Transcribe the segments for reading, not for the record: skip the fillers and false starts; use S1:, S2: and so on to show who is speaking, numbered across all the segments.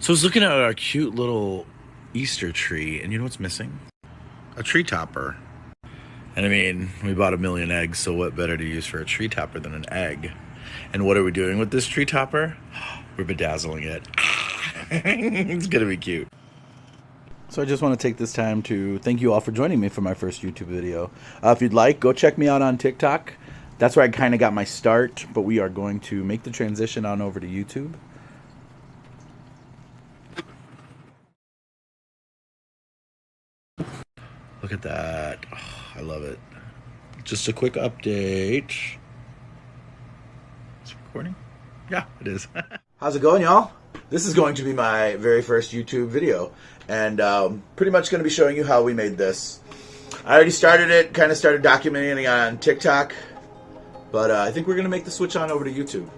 S1: So I was looking at our cute little Easter tree, and you know what's missing? A tree topper. And I mean, we bought 1,000,000 eggs, so what better to use for a tree topper than an egg? And what are we doing with this tree topper? We're bedazzling it. It's gonna be cute.
S2: So I just want to take this time to thank you all for joining me for my first YouTube video. If you'd like, go check me out on TikTok. That's where I kind of got my start, but we are going to make the transition on over to YouTube.
S1: Look at that. Oh, I love it. Just a quick update. Is it recording? Yeah, it is.
S2: How's it going, y'all? This is going to be my very first YouTube video, and pretty much going to be showing you how we made this. I already started it, kind of started documenting it on TikTok, but I think we're going to make the switch on over to YouTube,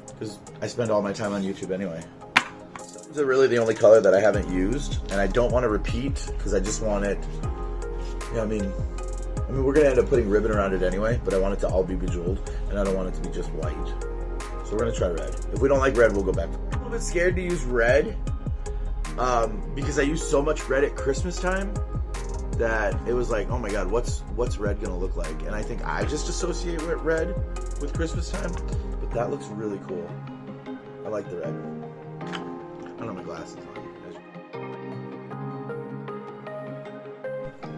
S2: because I spend all my time on YouTube anyway. These are really the only color that I haven't used, and I don't want to repeat, because I just want it, you know, I mean, we're going to end up putting ribbon around it anyway, but I want it to all be bejeweled, and I don't want it to be just white. So we're going to try red. If we don't like red, we'll go back. I'm a little bit scared to use red, because I use so much red at Christmas time that it was like, oh my god, what's red going to look like? And I think I just associate red with Christmas time, but that looks really cool. I like the red. I don't have my glasses on.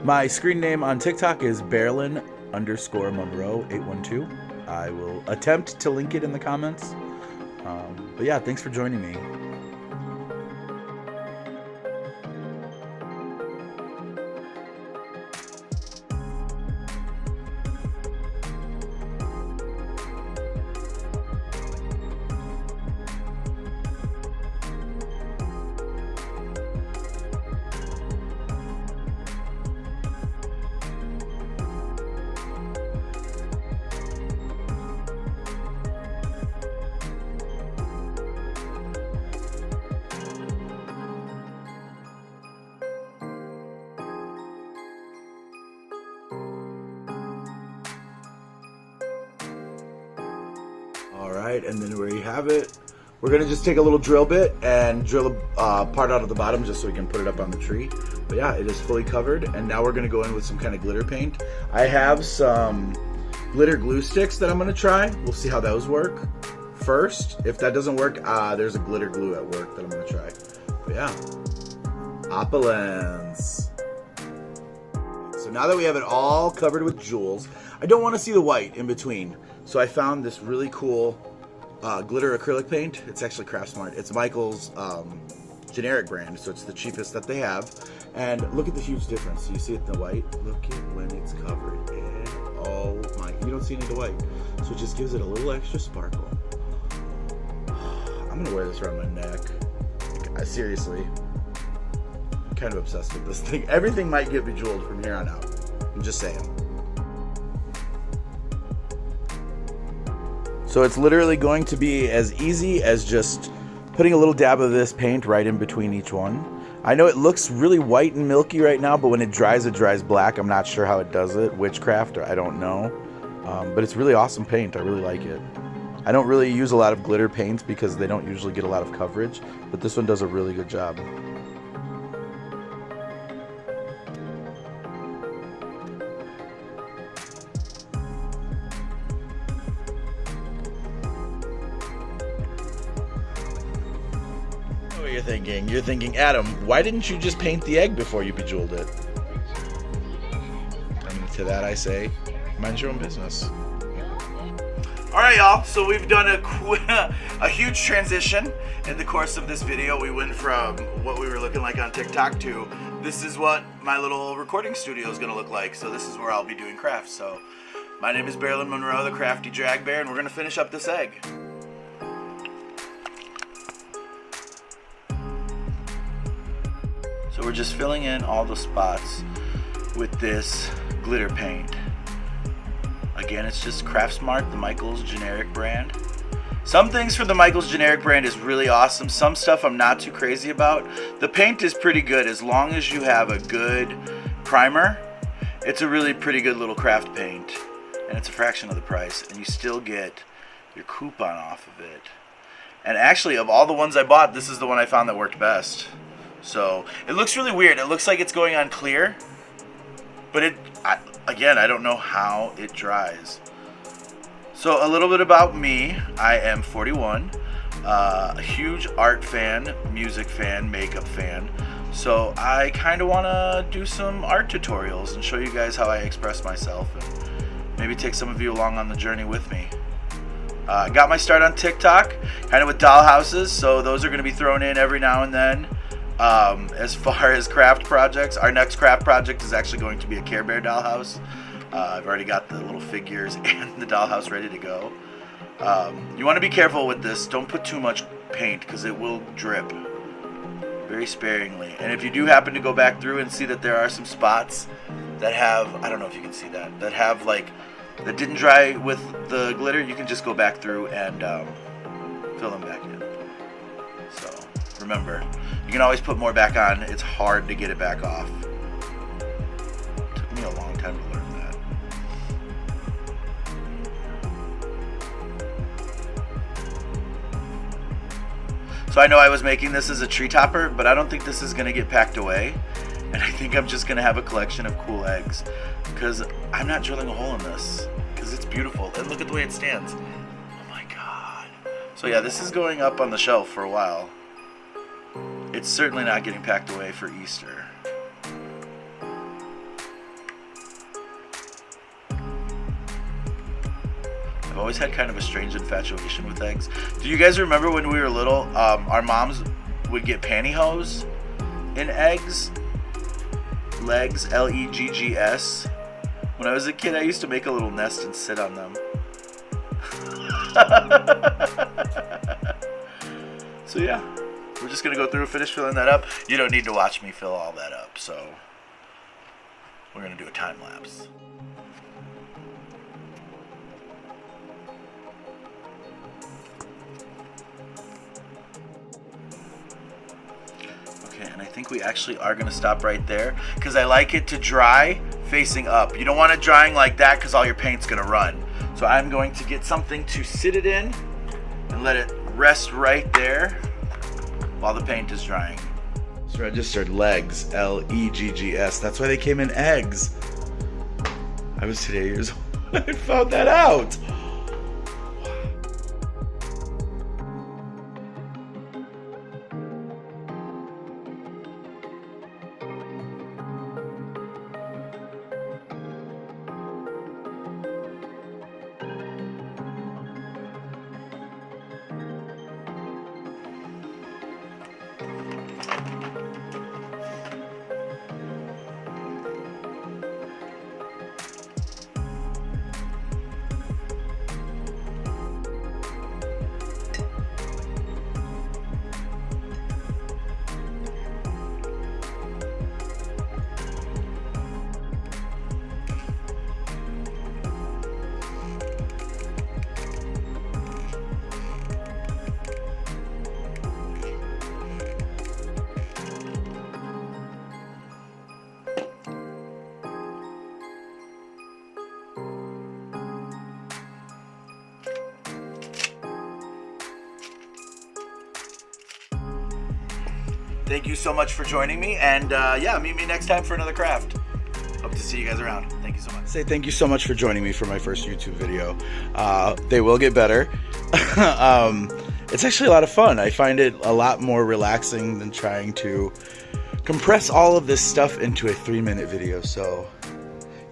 S2: My screen name on TikTok is Berlin_Monroe812. I will attempt to link it in the comments. But yeah, thanks for joining me. Alright, and then where you have it, we're going to just take a little drill bit and drill a part out of the bottom just so we can put it up on the tree. But yeah, it is fully covered, and now we're going to go in with some kind of glitter paint. I have some glitter glue sticks that I'm going to try. We'll see how those work first. If that doesn't work, there's a glitter glue at work that I'm going to try. But yeah, opulence. So now that we have it all covered with jewels, I don't want to see the white in between. So I found this really cool glitter acrylic paint. It's actually Craftsmart. It's Michael's generic brand, so it's the cheapest that they have. And look at the huge difference. So you see it in the white? Look at when it's covered. And oh my, you don't see any of the white. So it just gives it a little extra sparkle. I'm gonna wear this around my neck. Seriously. I'm kind of obsessed with this thing. Everything might get bejeweled from here on out. I'm just saying. So it's literally going to be as easy as just putting a little dab of this paint right in between each one. I know it looks really white and milky right now, but when it dries black. I'm not sure how it does it. Witchcraft, or I don't know. But it's really awesome paint. I really like it. I don't really use a lot of glitter paints because they don't usually get a lot of coverage, but this one does a really good job. You're thinking, Adam, why didn't you just paint the egg before you bejeweled it? And to that I say, mind your own business. Alright y'all, so we've done a huge transition in the course of this video. We went from what we were looking like on TikTok to this is what my little recording studio is going to look like. So this is where I'll be doing crafts. So my name is Berlin Monroe, the Crafty Drag Bear, and we're going to finish up this egg. So we're just filling in all the spots with this glitter paint. Again, it's just Craftsmart, the Michael's generic brand. Some things for the Michael's generic brand is really awesome. Some stuff I'm not too crazy about. The paint is pretty good as long as you have a good primer. It's a really pretty good little craft paint, and it's a fraction of the price, and you still get your coupon off of it. And actually, of all the ones I bought, this is the one I found that worked best. So it looks really weird. It looks like it's going on clear, but again, I don't know how it dries. So a little bit about me. I am 41, a huge art fan, music fan, makeup fan. So I kind of want to do some art tutorials and show you guys how I express myself and maybe take some of you along on the journey with me. Got my start on TikTok, kind of with dollhouses, so those are going to be thrown in every now and then. As far as craft projects, our next craft project is actually going to be a Care Bear dollhouse. I've already got the little figures and the dollhouse ready to go. You want to be careful with this. Don't put too much paint because it will drip very sparingly. And if you do happen to go back through and see that there are some spots that have, I don't know if you can see that have like, that didn't dry with the glitter, you can just go back through and fill them back in. So remember, you can always put more back on. It's hard to get it back off. It took me a long time to learn that. So I know I was making this as a tree topper, but I don't think this is going to get packed away. And I think I'm just going to have a collection of cool eggs because I'm not drilling a hole in this because it's beautiful. And look at the way it stands. Oh my God. So yeah, this is going up on the shelf for a while. It's certainly not getting packed away for Easter. I've always had kind of a strange infatuation with eggs. Do you guys remember when we were little, our moms would get pantyhose in eggs? Legs, L-E-G-G-S. When I was a kid, I used to make a little nest and sit on them. So yeah, we're just gonna go through and finish filling that up. You don't need to watch me fill all that up, so we're gonna do a time lapse. And I think we actually are going to stop right there because I like it to dry facing up. You don't want it drying like that because all your paint's going to run. So I'm going to get something to sit it in and let it rest right there while the paint is drying. So registered legs, L-E-G-G-S. That's why they came in eggs. I was today years old when I found that out. Thank you so much for joining me, and yeah, meet me next time for another craft. Hope to see you guys around. Thank you so much. Say thank you so much for joining me for my first YouTube video. They will get better. It's actually a lot of fun. I find it a lot more relaxing than trying to compress all of this stuff into a 3-minute video. So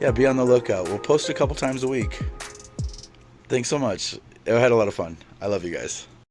S2: yeah, be on the lookout. We'll post a couple times a week. Thanks so much. I had a lot of fun. I love you guys.